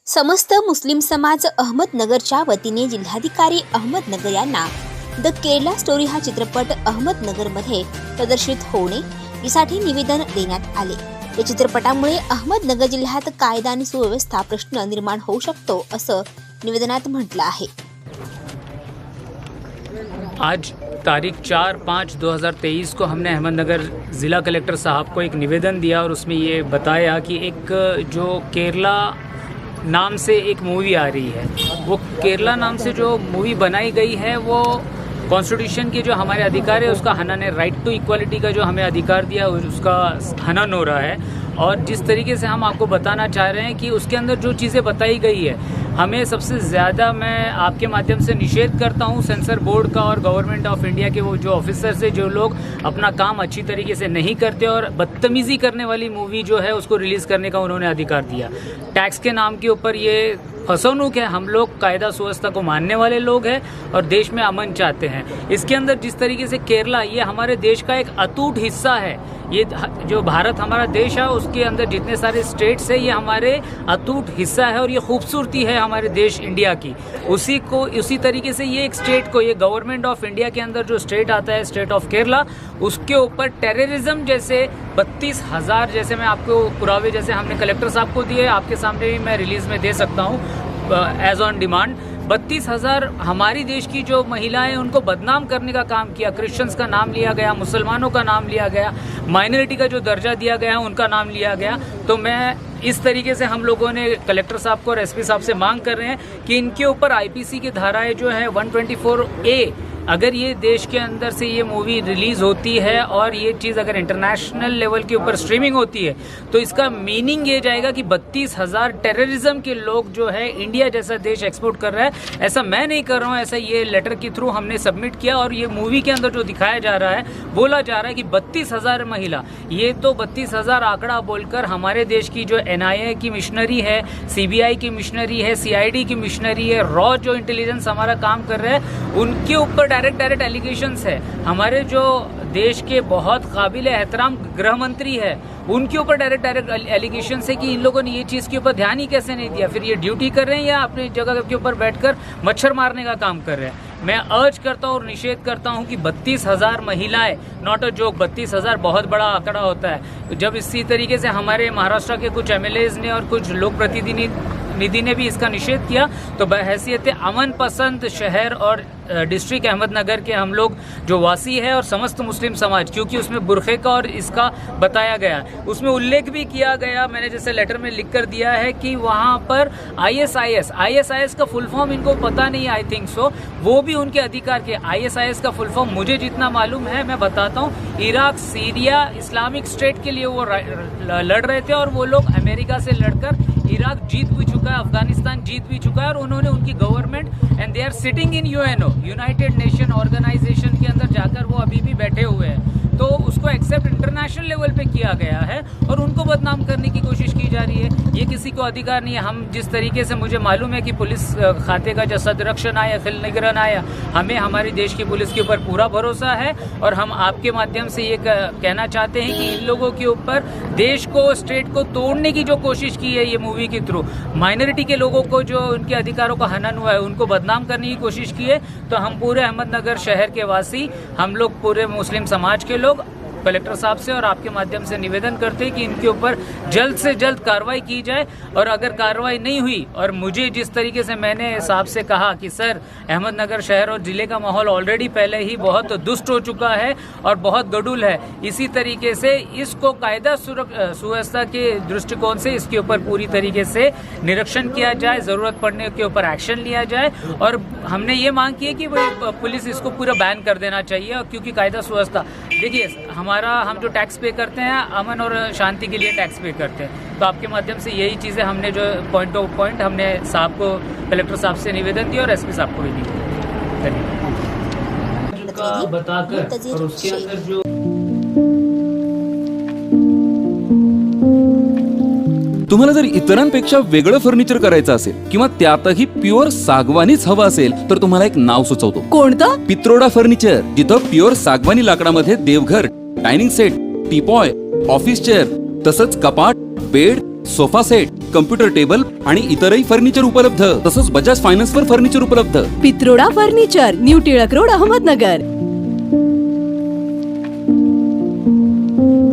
समस्त मुस्लिम समाज अहमदनगरच्या वतीने जिल्हाधिकारी अहमदनगर यांना द केरला स्टोरी हा चित्रपट अहमदनगरमध्ये प्रदर्शित होणे यासाठी निवेदन देण्यात आले। या चित्रपटामुळे अहमदनगर जिल्ह्यात कायदा आणि सुव्यवस्था प्रश्न निर्माण होऊ शकतो असं निवेदनात म्हटलं आहे। आज तारीख 4/5/2023 को हमने अहमदनगर ज़िला कलेक्टर साहब को एक निवेदन दिया और उसमें ये बताया कि एक जो केरला नाम से एक मूवी आ रही है, वो केरला नाम से जो मूवी बनाई गई है वो कॉन्स्टिट्यूशन के जो हमारे अधिकार है उसका हनन है। राइट टू इक्वालिटी का जो हमें अधिकार दिया उसका हनन हो रहा है। और जिस तरीके से हम आपको बताना चाह रहे हैं कि उसके अंदर जो चीज़ें बताई गई है, हमें सबसे ज़्यादा मैं आपके माध्यम से निषेध करता हूँ सेंसर बोर्ड का और गवर्नमेंट ऑफ इंडिया के वो जो ऑफिसर्स है, जो लोग अपना काम अच्छी तरीके से नहीं करते और बदतमीज़ी करने वाली मूवी जो है उसको रिलीज़ करने का उन्होंने अधिकार दिया। टैक्स के नाम के ऊपर ये फसवणूक है। हम लोग कायदा सुव्यवस्था को मानने वाले लोग हैं और देश में अमन चाहते हैं। इसके अंदर जिस तरीके से केरला ये हमारे देश का एक अटूट हिस्सा है, ये जो भारत हमारा देश है उसके अंदर जितने सारे स्टेट्स है ये हमारे अटूट हिस्सा है और ये खूबसूरती है हमारे देश इंडिया की। उसी तरीके से ये एक स्टेट को, ये गवर्नमेंट ऑफ इंडिया के अंदर जो स्टेट आता है, स्टेट ऑफ केरला, उसके ऊपर टेररिज्म जैसे 32,000 जैसे मैं आपको पुरावे जैसे हमने कलेक्टर साहब को दिए, आपके सामने भी मैं रिलीज में दे सकता हूँ एज ऑन डिमांड। 32,000 हमारी देश की जो महिलाएं उनको बदनाम करने का काम किया। क्रिश्चियंस का नाम लिया गया, मुसलमानों का नाम लिया गया, माइनॉरिटी का जो दर्जा दिया गया है उनका नाम लिया गया। तो मैं इस तरीके से हम लोगों ने कलेक्टर साहब को और एसपी साहब से मांग कर रहे हैं कि इनके ऊपर आईपीसी की धाराएं जो है 124A, अगर ये देश के अंदर से ये मूवी रिलीज़ होती है और ये चीज़ अगर इंटरनेशनल लेवल के ऊपर स्ट्रीमिंग होती है तो इसका मीनिंग ये जाएगा कि 32,000 टेररिज्म के लोग जो है इंडिया जैसा देश एक्सपोर्ट कर रहा है। ऐसा मैं नहीं कर रहा हूँ, ऐसा ये लेटर के थ्रू हमने सबमिट किया और ये मूवी के अंदर जो दिखाया जा रहा है, बोला जा रहा है कि 32,000 महिला, ये तो 32,000 आंकड़ा बोलकर हमारे देश की जो NIA की मिशनरी है, CBI की मिशनरी है, CID की मिशनरी है, रॉ जो इंटेलिजेंस हमारा काम कर रहा है, उनके ऊपर डायरेक्ट एलिगेशंस है। हमारे जो देश के बहुत काबिल एहतराम गृह मंत्री है, उनके ऊपर डायरेक्ट एलिगेशन है कि इन लोगों ने ये चीज़ के ऊपर ध्यान ही कैसे नहीं दिया। फिर ये ड्यूटी कर रहे हैं या अपनी जगह के ऊपर बैठकर मच्छर मारने का काम कर रहे हैं। मैं अर्ज करता हूँ और निषेध करता हूँ कि 32,000 महिलाएं, नॉट अ जोक, 32,000 बहुत बड़ा आंकड़ा होता है। जब इसी तरीके से हमारे महाराष्ट्र के कुछ MLAs ने और कुछ लोक प्रतिनिधि ने भी इसका निषेध किया, तो बहैसियत अमन पसंद शहर और डिस्ट्रिक्ट अहमदनगर के हम लोग जो वासी है और समस्त मुस्लिम समाज, क्योंकि उसमें बुरखे का और इसका बताया गया, उसमें उल्लेख भी किया गया, मैंने जैसे लेटर में लिख कर दिया है कि वहाँ पर ISIS का फुल फॉर्म इनको पता नहीं, आई थिंक सो, वो भी उनके अधिकार के। ISIS का फुल फॉर्म मुझे जितना मालूम है मैं बताता हूँ, इराक, सीरिया, इस्लामिक स्टेट के लिए वो लड़ रहे थे और वो लोग अमेरिका से लड़कर इराक जीत भी चुका है, अफगानिस्तान जीत भी चुका है और उन्होंने उनकी government and they are sitting in UNO, United Nation Organization के अंदर जाकर वो अभी भी बैठे हुए हैं। तो उसको एक्सेप्ट इंटरनेशनल लेवल पे किया गया है और उनको बदनाम करने की कोशिश की जा रही है। ये किसी को अधिकार नहीं है। हम जिस तरीके से, मुझे मालूम है कि पुलिस खाते का जो सदरक्षण आया, खिल निगरान आया, हमें हमारी देश की पुलिस के ऊपर पूरा भरोसा है और हम आपके माध्यम से ये कहना चाहते हैं कि इन लोगों के ऊपर देश को, स्टेट को तोड़ने की जो कोशिश की है ये मूवी के थ्रू, माइनॉरिटी के लोगों को जो उनके अधिकारों का हनन हुआ है उनको बदनाम करने की कोशिश की है, तो हम पूरे अहमदनगर शहर के वासी, हम लोग पूरे मुस्लिम समाज के लोग कलेक्टर साहब से और आपके माध्यम से निवेदन करते हैं कि इनके ऊपर जल्द से जल्द कार्रवाई की जाए। और अगर कार्रवाई नहीं हुई, और मुझे जिस तरीके से मैंने साहब से कहा कि सर, अहमदनगर शहर और ज़िले का माहौल ऑलरेडी पहले ही बहुत दुष्ट हो चुका है और बहुत गडुल है, इसी तरीके से इसको कायदा सुव्यवस्था के दृष्टिकोण से इसके ऊपर पूरी तरीके से निरीक्षण किया जाए, ज़रूरत पड़ने के ऊपर एक्शन लिया जाए। और हमने ये मांग की है कि पुलिस इसको पूरा बैन कर देना चाहिए, क्योंकि कायदा सुव्यवस्था, देखिए हम जो टैक्स पे करते हैं अमन और शांति के लिए टैक्स पे करते हैं। तो आपके माध्यम से यही चीज़ें हमने जो पॉइंट ऑफ पॉइंट हमने साहब को, कलेक्टर साहब से निवेदन दिया और SP साहब को भी दी। बताकर और उसके अंदर जो तुम्हाला जर इतरांपेक्षा वेगळं फर्निचर करायचं असेल किंवा त्यातही प्युअर सागवानीच हवं असेल तर तुम्हाला एक नाव सुचवतो। कोणतं? पित्रोडा फर्निचर, जिथं प्युअर सागवानी लाकडामध्ये देवघर, dining set, teapoy, office chair, तसंच कपाट, bed, sofa set, computer table आणि इतरही फर्निचर उपलब्ध. तसंच बजाज फायनान्स वर फर्निचर उपलब्ध. Pitroda furniture, new Tilak road, Ahmednagar.